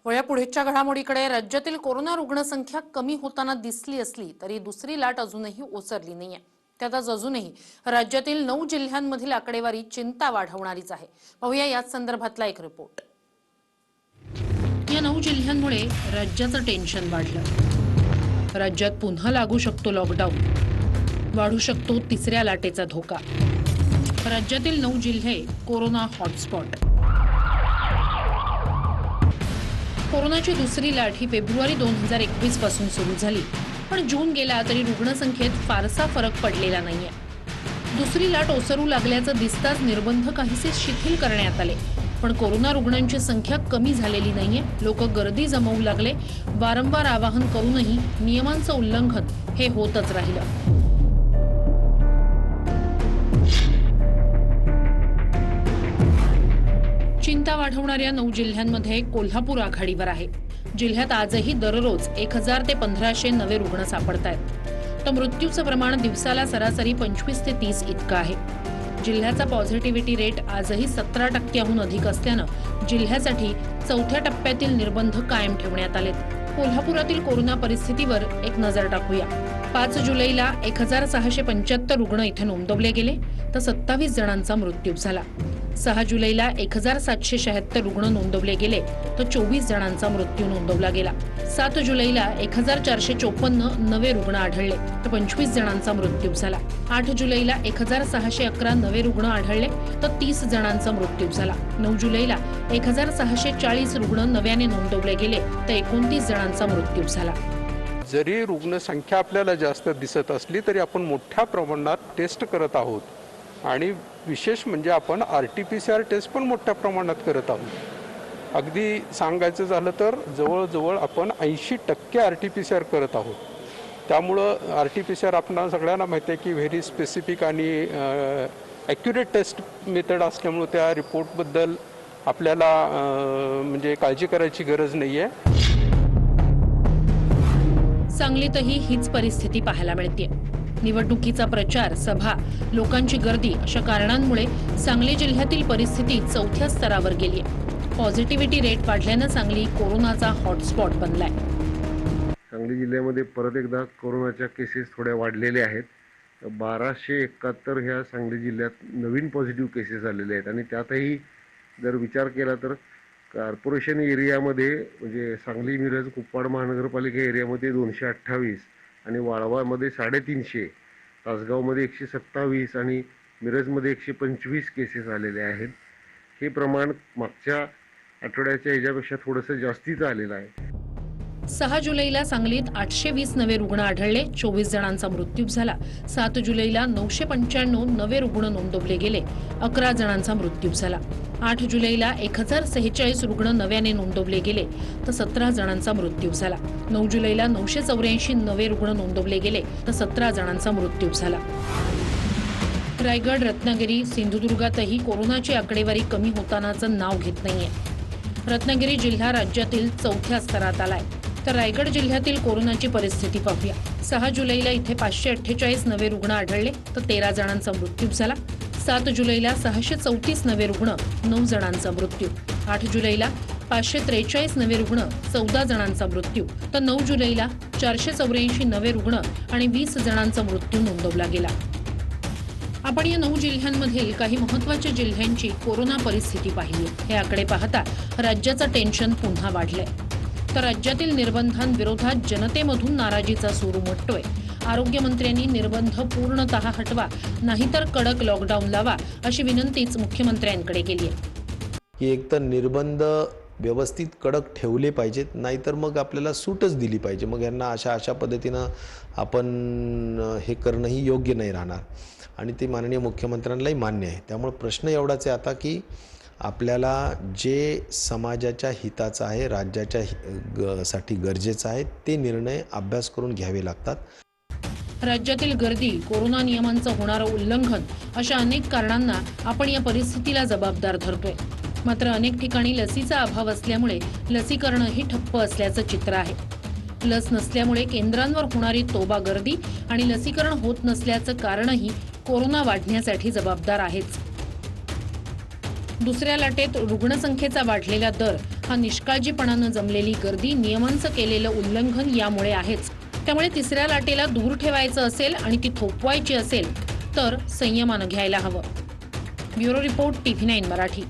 वळ्या पुढच्या घडामोडीकडे राज्यातील कोरोना रुग्णसंख्या कमी होताना दिसली असली तरी दुसरी लाट अजूनही ओसरली नाहीये। त्यातच अजूनही राज्यातील 9 जिल्ह्यांमधील आकडेवारी चिंता वाढवणारीच आहे। पाहूया याच संदर्भातला एक रिपोर्ट। या 9 जिल्ह्यांमुळे राज्याचं टेन्शन वाढलं। राज्यात पुन्हा लागू शकतो लॉकडाऊन, वाढू शकतो तिसऱ्या लाटेचा धोका। राज्यातील 9 जिल्हे कोरोना हॉटस्पॉट। कोरोनाची दुसरी लाट ही फेब्रुवारी 2021 पासून सुरू झाली, पण जून गेला तरी रुग्णसंख्येत फारसा फरक पडलेला नाहीये। दुसरी लाट ओसरू लागल्याचं दिसताच निर्बंध काहीसे शिथिल करण्यात आले, पण कोरोना रुग्णांची संख्या कमी झालेली नाहीये। लोक गर्दी जमवू लागले, वारंवार आवाहन करूनही नियमांचं उल्लंघन हे होतच राहिलं। चिंता वाढवणाऱ्या 9 जिल्ह्यांमध्ये कोल्हापूर आघाडीवर आहे। जिल्ह्यात आजही दररोज 1000 ते 1500 नवे रुग्ण सापडतायत, तर मृत्यूचं प्रमाण दिवसाला सरासरी 25 ते 30 इतकं आहे। जिल्ह्याचा पॉझिटिव्हिटी रेट आजही 17% अधिक असल्यानं जिल्ह्यासाठी चौथ्या टप्प्यातील निर्बंध कायम ठेवण्यात आलेत। कोल्हापुरातील कोरोना परिस्थितीवर एक नजर टाकूया। 5 जुलैला 1675 रुग्ण इथे नोंदवले गेले, तर 27 जणांचा मृत्यू झाला। 6 जुलैला 1776 रुग्ण नोंदवले गेले, तर 24 जणांचा मृत्यू नोंदवला गेला। 7 जुलैला 1454 नवे रुग्ण आढळले, तर 25 जणांचा मृत्यू झाला। 8 जुलैला 1611 नवे रुग्ण आढळले, तर 30 जणांचा मृत्यू झाला। 9 जुलैला 1640 रुग्ण नव्याने नोंदवले गेले, तर 29 जणांचा मृत्यू झाला। जरी रुग्णसंख्या आपल्याला जास्त दिसत असली तरी आपण मोठ्या प्रमाणात टेस्ट करत आहोत, आणि विशेष म्हणजे आपण RT-PCR टेस्ट पण मोठ्या प्रमाणात करत आहोत। अगदी सांगायचं झालं तर जवळजवळ आपण 80% RT-PCR करत आहोत। त्यामुळं RT-PCR आपणाला सगळ्यांना माहिती आहे की व्हेरी स्पेसिफिक आणि ॲक्युरेट टेस्ट मेथड असल्यामुळे त्या रिपोर्टबद्दल आपल्याला म्हणजे काळजी करायची गरज नाही आहे। सांगलीतही हीच परिस्थिती पाहायला मिळते। निवडणुकीचा प्रचार, सभा, लोकांची गर्दी अशा कारणांमुळे सांगली जिल्ह्यातील परिस्थिती चौथ्या स्तरावर गेली आहे। पॉझिटिव्हिटी रेट वाढल्यानं सांगली कोरोनाचा हॉटस्पॉट बनलाय। सांगली जिल्ह्यामध्ये परत एकदा कोरोनाच्या केसेस थोड्या वाढलेल्या आहेत। 1271 ह्या सांगली जिल्ह्यात नवीन पॉझिटिव्ह केसेस आलेले आहेत, आणि त्यातही जर विचार केला तर कॉर्पोरेशन एरियामध्ये म्हणजे सांगली, मिरज, कुपवाड महानगरपालिका एरियामध्ये 228 आणि वाळवामध्ये 350, तासगावमध्ये 127 आणि मिरजमध्ये 125 केसेस आलेले आहेत। हे प्रमाण मागच्या आठवड्याच्या ह्याच्यापेक्षा थोडंसं जास्तीच आलेलं आहे। 6 जुलैला सांगलीत 820 नवे रुग्ण आढळले, 24 जणांचा मृत्यू झाला। 7 जुलैला 995 नवे रुग्ण नोंदवले गेले, 11 जणांचा मृत्यू झाला। 8 जुलैला 1046 रुग्ण नव्याने नोंदवले गेले, तर 17 जणांचा मृत्यू झाला। 9 जुलैला 984 नवे रुग्ण नोंदवले गेले, तर 17 जणांचा मृत्यू झाला। रायगड, रत्नागिरी, सिंधुदुर्गातही कोरोनाची आकडेवारी कमी होतानाचं नाव घेत नाहीये। रत्नागिरी जिल्हा राज्यातील चौथ्या स्तरात आलाय, तर रायगड जिल्ह्यातील कोरोनाची परिस्थिती पाहूया। 6 जुलैला इथे 548 नवे रुग्ण आढळले, तर 13 जणांचा मृत्यू झाला। 7 जुलैला 634 नवे रुग्ण, 9 जणांचा मृत्यू। 8 जुलैला 543 नवे रुग्ण, 14 जणांचा मृत्यू, तर 9 जुलैला 484 नवे रुग्ण आणि 20 जणांचा मृत्यू नोंदवला गेला। आपण या 9 जिल्ह्यांमधील काही महत्त्वाच्या जिल्ह्यांची कोरोना परिस्थिती पाहिली। हे आकडे पाहता राज्याचं टेन्शन पुन्हा वाढलंय, तर राज्यातील निर्बंधांविरोधात जनतेमधून नाराजीचा सूर उमटतोय। आरोग्यमंत्र्यांनी निर्बंध पूर्णतः हटवा, नाहीतर कडक लॉकडाऊन लावा, अशी विनंतीच मुख्यमंत्र्यांकडे केली आहे। की एक तर निर्बंध व्यवस्थित कडक ठेवले पाहिजेत, नाहीतर मग आपल्याला सूटच दिली पाहिजे। मग यांना अशा पद्धतीनं आपण हे करणंही योग्य नाही राहणार, आणि ते माननीय मुख्यमंत्र्यांनाही मान्य आहे। त्यामुळे प्रश्न एवढाच आहे आता की आपल्याला जे समाजाच्या हिताचं आहे, राज्याच्या साठी गरजेचं आहे, ते निर्णय अभ्यास करून घ्यावे लागतात। राज्यातील गर्दी, कोरोना नियमांचं होणारं उल्लंघन अशा अनेक कारणांना आपण या परिस्थितीला जबाबदार धरतोय। मात्र अनेक ठिकाणी लसीचा अभाव असल्यामुळे लसीकरणही ठप्प असल्याचं चित्र आहे। लस नसल्यामुळे केंद्रांवर होणारी तोबा गर्दी आणि लसीकरण होत नसल्याचं कारणही कोरोना वाढण्यासाठी जबाबदार आहेच। दुसऱ्या लाटेत रुग्णसंख्येचा वाढलेला दर हा निष्काळजीपणानं जमलेली गर्दी, नियमांचं केलेलं उल्लंघन यामुळे आहेच. त्यामुळे तिसऱ्या लाटेला दूर ठेवायचं असेल आणि ती थोपवायची असेल तर संयमानं घ्यायला हवं. Bureau report, TV9 Marathi.